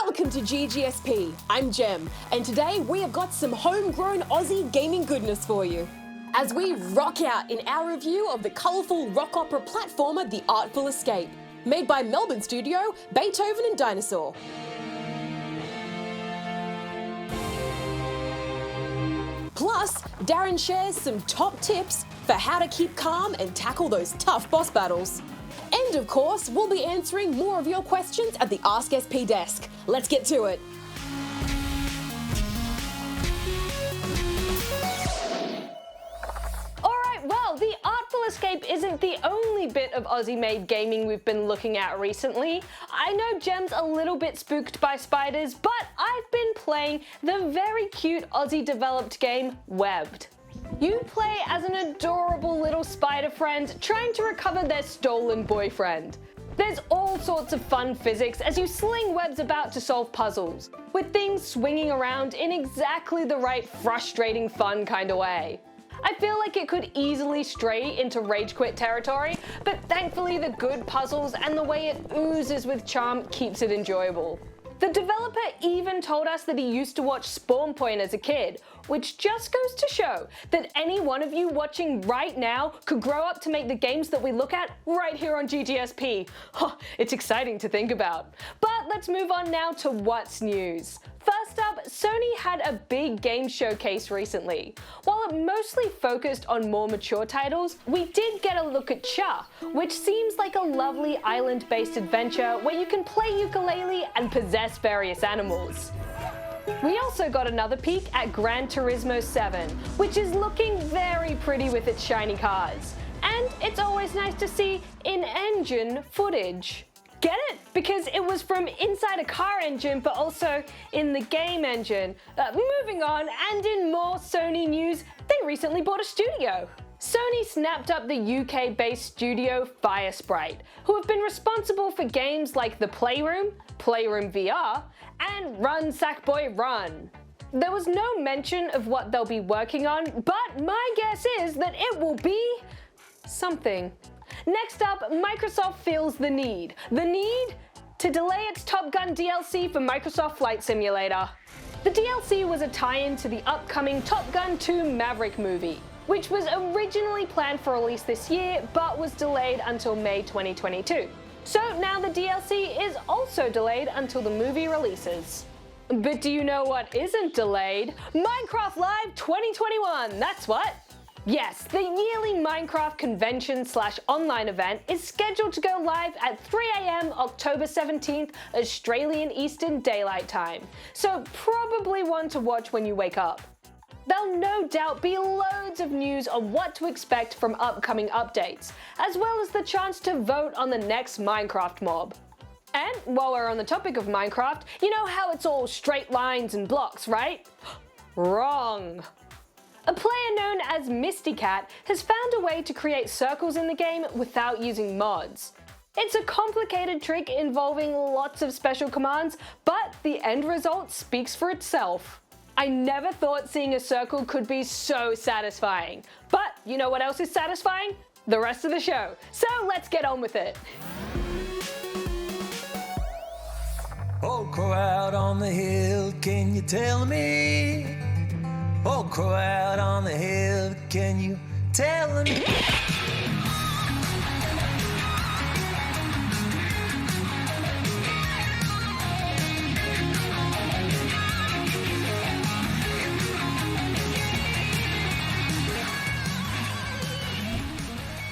Welcome to GGSP. I'm Jem, and today we have got some homegrown Aussie gaming goodness for you. As we rock out in our review of the colourful rock opera platformer The Artful Escape, made by Melbourne studio Beethoven and Dinosaur. Plus, Darren shares some top tips for how to keep calm and tackle those tough boss battles. And of course, we'll be answering more of your questions at the AskSP desk. Let's get to it. Well, The Artful Escape isn't the only bit of Aussie-made gaming we've been looking at recently. I know Jem's a little bit spooked by spiders, but I've been playing the very cute Aussie-developed game Webbed. You play as an adorable little spider friend trying to recover their stolen boyfriend. There's all sorts of fun physics as you sling webs about to solve puzzles, with things swinging around in exactly the right frustrating fun kind of way. I feel like it could easily stray into rage quit territory, but thankfully the good puzzles and the way it oozes with charm keeps it enjoyable. The developer even told us that he used to watch Spawn Point as a kid, which just goes to show that any one of you watching right now could grow up to make the games that we look at right here on GGSP. It's exciting to think about. But let's move on now to what's news. First up, Sony had a big game showcase recently. While it mostly focused on more mature titles, we did get a look at Cha, which seems like a lovely island-based adventure where you can play ukulele and possess various animals. We also got another peek at Gran Turismo 7, which is looking very pretty with its shiny cars. And it's always nice to see in-engine footage. Get it? Because it was from inside a car engine, but also in the game engine. Moving on, and in more Sony news, they recently bought a studio. Sony snapped up the UK-based studio Firesprite, who have been responsible for games like The Playroom, Playroom VR, and Run Sackboy Run. There was no mention of what they'll be working on, but my guess is that it will be something. Next up, Microsoft feels the need to delay its Top Gun DLC for Microsoft Flight Simulator. The DLC was a tie-in to the upcoming Top Gun 2 Maverick movie, which was originally planned for release this year, but was delayed until May 2022. So now the DLC is also delayed until the movie releases. But do you know what isn't delayed? Minecraft Live 2021, that's what! Yes, the yearly Minecraft convention/online event is scheduled to go live at 3 AM October 17th, Australian Eastern Daylight Time, so probably one to watch when you wake up. There'll no doubt be loads of news on what to expect from upcoming updates, as well as the chance to vote on the next Minecraft mob. And while we're on the topic of Minecraft, you know how it's all straight lines and blocks, right? Wrong! A player known as Mistycat has found a way to create circles in the game without using mods. It's a complicated trick involving lots of special commands, but the end result speaks for itself. I never thought seeing a circle could be so satisfying. But you know what else is satisfying? The rest of the show. So let's get on with it. Oh, crow out on the hill, can you tell me? Oh, crow out on the hill, can you tell me?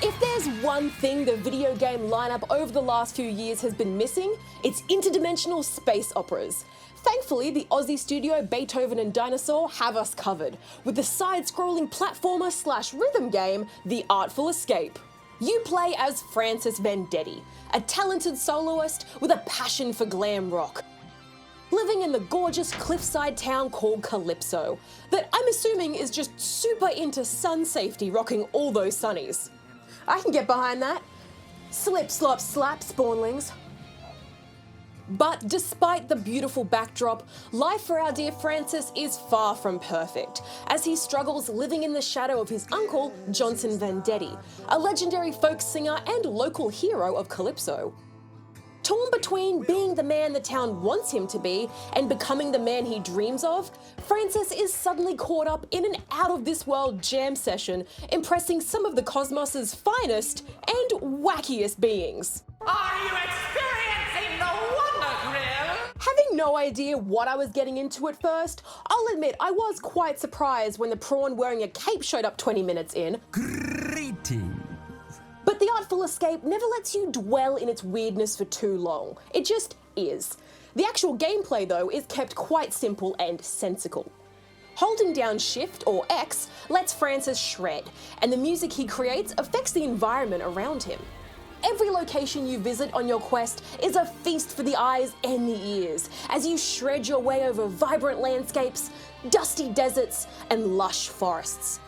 If there's one thing the video game lineup over the last few years has been missing, it's interdimensional space operas. Thankfully, the Aussie studio Beethoven and Dinosaur have us covered, with the side-scrolling platformer/rhythm game, The Artful Escape. You play as Francis Vendetti, a talented soloist with a passion for glam rock, living in the gorgeous cliffside town called Calypso, that I'm assuming is just super into sun safety, rocking all those sunnies. I can get behind that. Slip, slop, slap, spawnlings. But despite the beautiful backdrop, life for our dear Francis is far from perfect, as he struggles living in the shadow of his uncle, Johnson Vendetti, a legendary folk singer and local hero of Calypso. Torn between being the man the town wants him to be and becoming the man he dreams of, Francis is suddenly caught up in an out-of-this-world jam session, impressing some of the cosmos's finest and wackiest beings. Are you experiencing the Wonder Grill? Having no idea what I was getting into at first, I'll admit I was quite surprised when the prawn wearing a cape showed up 20 minutes in. Greetings. But the Artful Escape never lets you dwell in its weirdness for too long. It just is. The actual gameplay, though, is kept quite simple and sensical. Holding down Shift, or X, lets Francis shred, and the music he creates affects the environment around him. Every location you visit on your quest is a feast for the eyes and the ears, as you shred your way over vibrant landscapes, dusty deserts, and lush forests.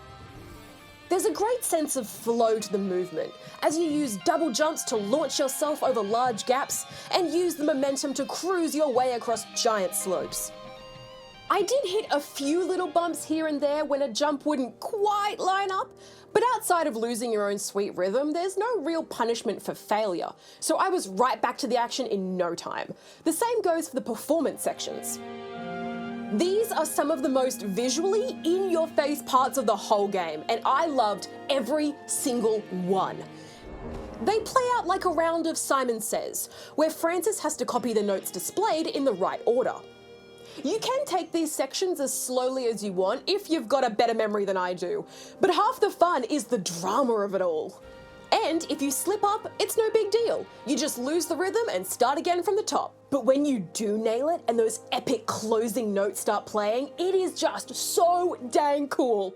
There's a great sense of flow to the movement, as you use double jumps to launch yourself over large gaps and use the momentum to cruise your way across giant slopes. I did hit a few little bumps here and there when a jump wouldn't quite line up, but outside of losing your own sweet rhythm, there's no real punishment for failure, so I was right back to the action in no time. The same goes for the performance sections. These are some of the most visually in-your-face parts of the whole game, and I loved every single one. They play out like a round of Simon Says, where Francis has to copy the notes displayed in the right order. You can take these sections as slowly as you want if you've got a better memory than I do, but half the fun is the drama of it all. And if you slip up, it's no big deal. You just lose the rhythm and start again from the top. But when you do nail it and those epic closing notes start playing, it is just so dang cool.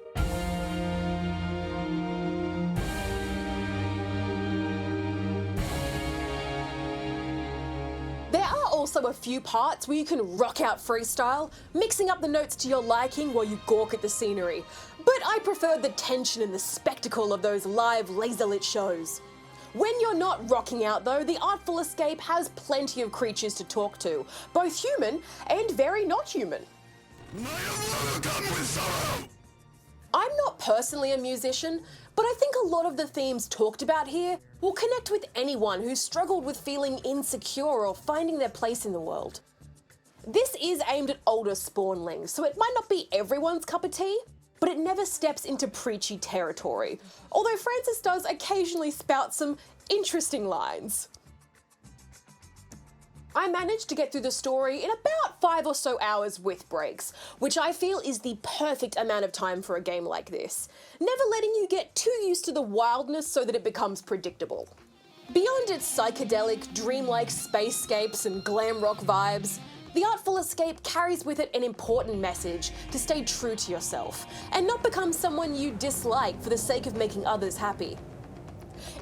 There are also a few parts where you can rock out freestyle, mixing up the notes to your liking while you gawk at the scenery. But I prefer the tension and the spectacle of those live laser-lit shows. When you're not rocking out though, the Artful Escape has plenty of creatures to talk to, both human and very not human. I'm not personally a musician, but I think a lot of the themes talked about here will connect with anyone who's struggled with feeling insecure or finding their place in the world. This is aimed at older spawnlings, so it might not be everyone's cup of tea, but it never steps into preachy territory, although Francis does occasionally spout some interesting lines. I managed to get through the story in about 5 or so hours with breaks, which I feel is the perfect amount of time for a game like this, never letting you get too used to the wildness so that it becomes predictable. Beyond its psychedelic, dreamlike spacescapes and glam rock vibes, the Artful Escape carries with it an important message to stay true to yourself and not become someone you dislike for the sake of making others happy.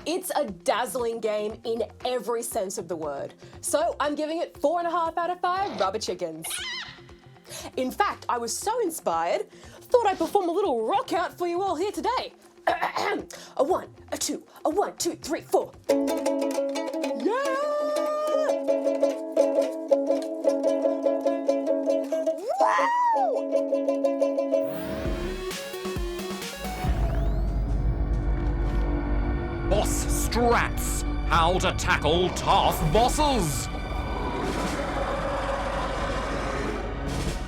It's a dazzling game in every sense of the word, so I'm giving it 4.5 out of 5 rubber chickens. In fact, I was so inspired, thought I'd perform a little rock out for you all here today. A 1, a 2, a 1, 2, 3, 4. Yeah! Boss strats. How to tackle tough bosses.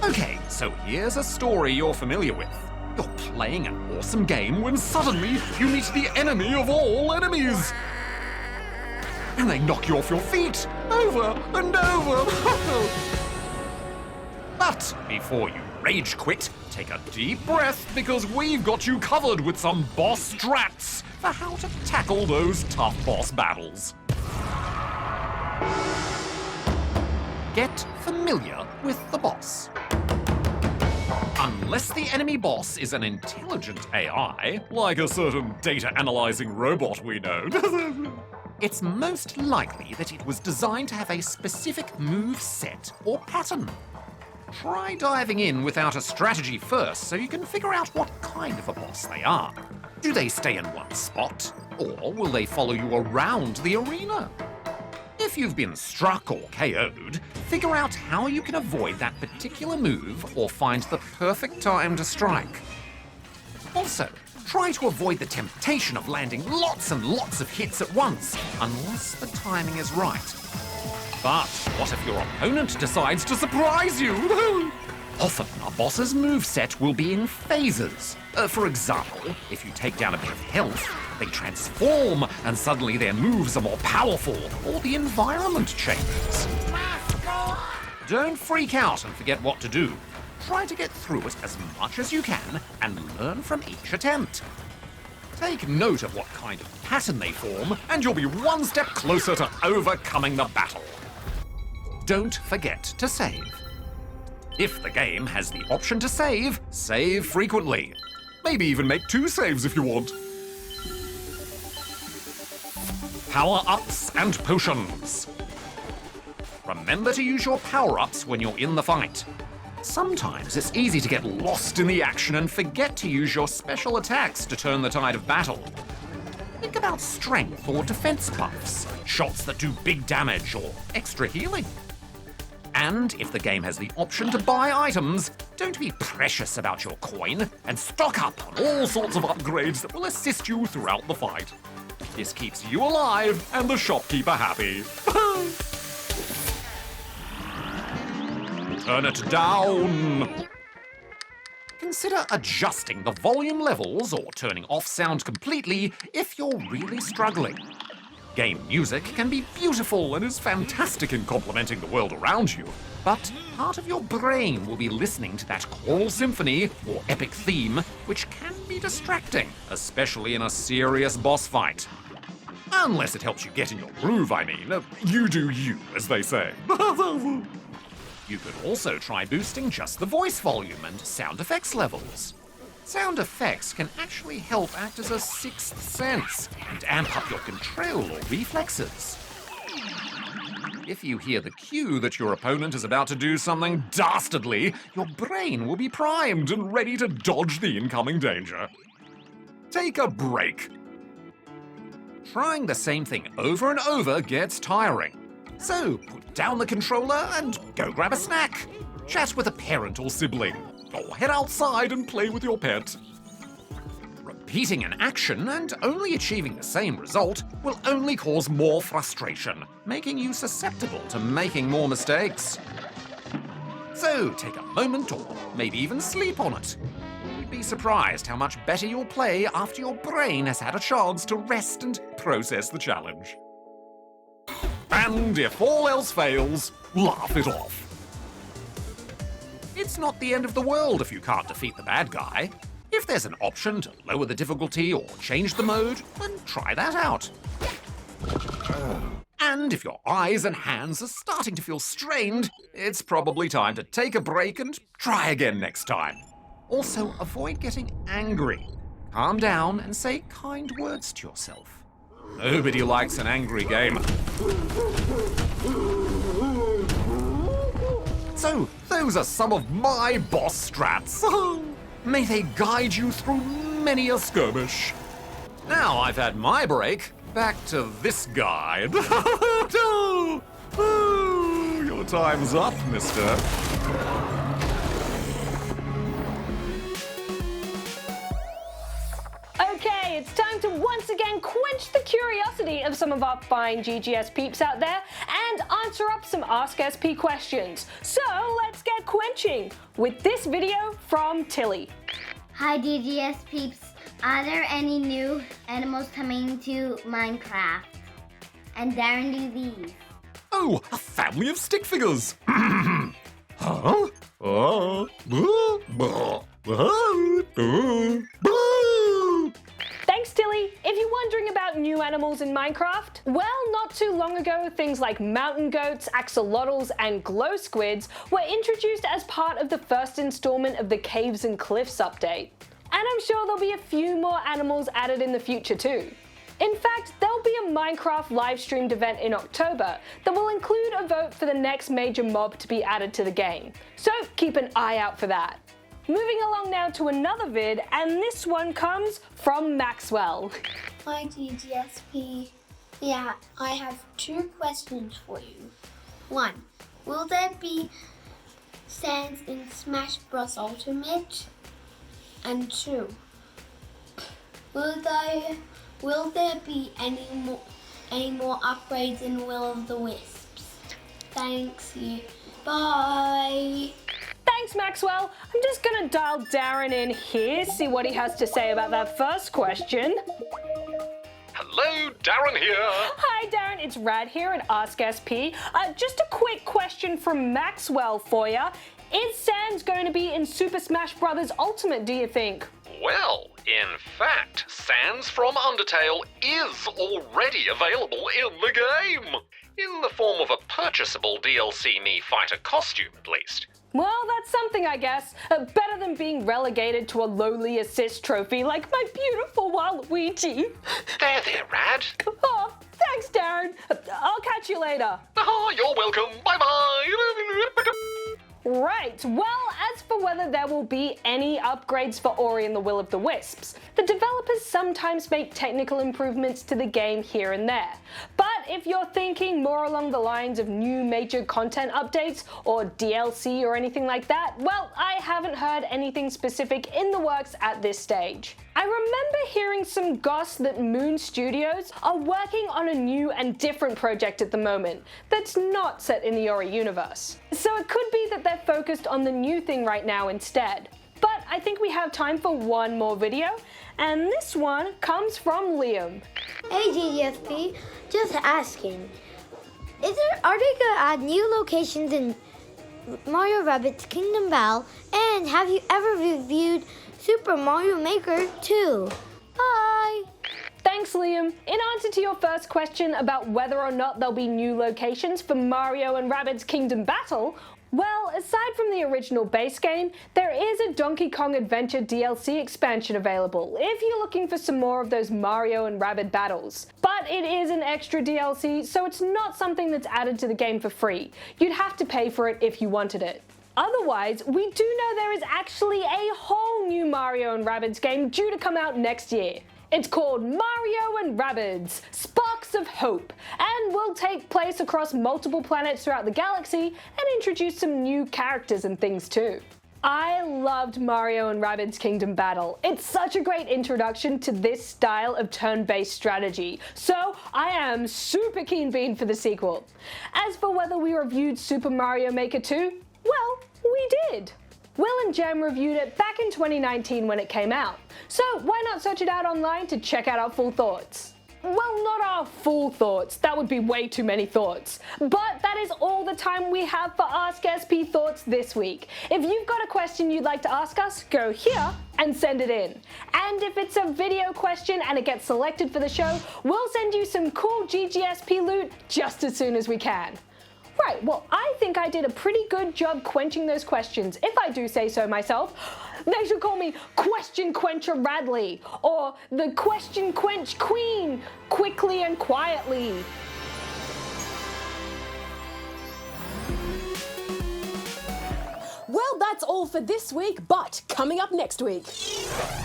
Okay, so here's a story you're familiar with. You're playing an awesome game when suddenly you meet the enemy of all enemies. And they knock you off your feet over and over. But before you rage quit, take a deep breath because we've got you covered with some boss strats for how to tackle those tough boss battles. Get familiar with the boss. Unless the enemy boss is an intelligent AI, like a certain data-analyzing robot we know, it's most likely that it was designed to have a specific move set or pattern. Try diving in without a strategy first so you can figure out what kind of a boss they are. Do they stay in one spot, or will they follow you around the arena? If you've been struck or KO'd, figure out how you can avoid that particular move or find the perfect time to strike. Also, try to avoid the temptation of landing lots and lots of hits at once, unless the timing is right. But what if your opponent decides to surprise you? Often, a boss's moveset will be in phases. For example, if you take down a bit of health, they transform, and suddenly their moves are more powerful, or the environment changes. Don't freak out and forget what to do. Try to get through it as much as you can, and learn from each attempt. Take note of what kind of pattern they form, and you'll be one step closer to overcoming the battle. Don't forget to save. If the game has the option to save, save frequently. Maybe even make 2 saves if you want. Power-ups and potions. Remember to use your power-ups when you're in the fight. Sometimes it's easy to get lost in the action and forget to use your special attacks to turn the tide of battle. Think about strength or defense buffs, shots that do big damage or extra healing. And if the game has the option to buy items, don't be precious about your coin and stock up on all sorts of upgrades that will assist you throughout the fight. This keeps you alive and the shopkeeper happy. Turn it down. Consider adjusting the volume levels or turning off sound completely if you're really struggling. Game music can be beautiful and is fantastic in complementing the world around you, but part of your brain will be listening to that choral symphony or epic theme, which can be distracting, especially in a serious boss fight. Unless it helps you get in your groove, I mean. You do you, as they say. You could also try boosting just the voice volume and sound effects levels. Sound effects can actually help act as a sixth sense and amp up your control or reflexes. If you hear the cue that your opponent is about to do something dastardly, your brain will be primed and ready to dodge the incoming danger. Take a break. Trying the same thing over and over gets tiring. So put down the controller and go grab a snack. Chat with a parent or sibling. Or head outside and play with your pet. Repeating an action and only achieving the same result will only cause more frustration, making you susceptible to making more mistakes. So take a moment or maybe even sleep on it. You'd be surprised how much better you'll play after your brain has had a chance to rest and process the challenge. And if all else fails, laugh it off. It's not the end of the world if you can't defeat the bad guy. If there's an option to lower the difficulty or change the mode, then try that out. And if your eyes and hands are starting to feel strained, it's probably time to take a break and try again next time. Also, avoid getting angry. Calm down and say kind words to yourself. Nobody likes an angry gamer. So, those are some of my boss strats. May they guide you through many a skirmish. Now I've had my break, back to this guy. Your time's up, mister. Okay, it's time to once again quench the curiosity of some of our fine GGS peeps out there and answer up some AskSP questions. So let's get quenching with this video from Tilly. Hi GGS peeps, are there any new animals coming to Minecraft? And Darren, do these. Oh, a family of stick figures. Huh? Thanks, Tilly. If you're wondering about new animals in Minecraft, well, not too long ago, things like mountain goats, axolotls, and glow squids were introduced as part of the first installment of the Caves and Cliffs update. And I'm sure there'll be a few more animals added in the future too. In fact, there'll be a Minecraft live-streamed event in October that will include a vote for the next major mob to be added to the game. So keep an eye out for that. Moving along now to another vid, and this one comes from Maxwell. Hi GGSP. Yeah, I have 2 questions for you. 1. Will there be stands in Smash Bros Ultimate? And 2. Will there be any more upgrades in Will of the Wisps? Thanks you. Bye. Thanks, Maxwell. I'm just gonna dial Darren in here, see what he has to say about that first question. Hello, Darren here. Hi, Darren. It's Rad here at AskSP. Just a quick question from Maxwell for you. Is Sans going to be in Super Smash Bros. Ultimate, do you think? Well, in fact, Sans from Undertale is already available in the game. In the form of a purchasable DLC Mii Fighter costume, at least. Well, that's something, I guess. Better than being relegated to a lowly assist trophy like my beautiful Waluigi. There, Rad. Oh, thanks, Darren. I'll catch you later. Oh, you're welcome. Bye-bye. Right, well, as for whether there will be any upgrades for Ori and the Will of the Wisps, the developers sometimes make technical improvements to the game here and there. But if you're thinking more along the lines of new major content updates or DLC or anything like that, well, I haven't heard anything specific in the works at this stage. I remember hearing some goss that Moon Studios are working on a new and different project at the moment that's not set in the Ori universe. So it could be that they're focused on the new thing right now instead. But I think we have time for one more video, and this one comes from Liam. Hey GGSP, just asking, are they gonna add new locations in Mario Rabbids Kingdom Battle, and have you ever reviewed Super Mario Maker 2? Bye! Thanks, Liam. In answer to your first question about whether or not there'll be new locations for Mario and Rabbids Kingdom Battle, well, aside from the original base game, there is a Donkey Kong Adventure DLC expansion available if you're looking for some more of those Mario and Rabbids battles. But it is an extra DLC, so it's not something that's added to the game for free. You'd have to pay for it if you wanted it. Otherwise, we do know there is actually a whole new Mario and Rabbids game due to come out next year. It's called Mario and Rabbids Sparks of Hope, and will take place across multiple planets throughout the galaxy and introduce some new characters and things too. I loved Mario and Rabbids Kingdom Battle. It's such a great introduction to this style of turn-based strategy, so I am super keen bean for the sequel. As for whether we reviewed Super Mario Maker 2, well, we did. Will and Jem reviewed it back in 2019 when it came out, so why not search it out online to check out our full thoughts? Well, not our full thoughts, that would be way too many thoughts, but that is all the time we have for Ask SP Thoughts this week. If you've got a question you'd like to ask us, go here and send it in. And if it's a video question and it gets selected for the show, we'll send you some cool GGSP loot just as soon as we can. Right, well, I think I did a pretty good job quenching those questions, if I do say so myself. They should call me Question Quencher Radley, or the Question Quench Queen, quickly and quietly. Well, that's all for this week, but coming up next week,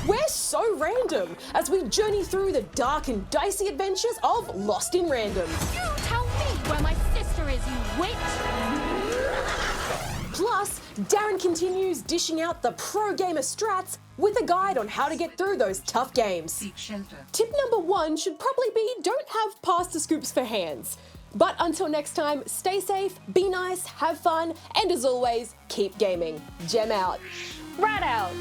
we're so random as we journey through the dark and dicey adventures of Lost in Random. You tell me where my sister is, you witch! Plus, Darren continues dishing out the pro gamer strats with a guide on how to get through those tough games. Tip number 1 should probably be don't have pasta scoops for hands. But until next time, stay safe, be nice, have fun, and as always, keep gaming. Gem out. Rat out.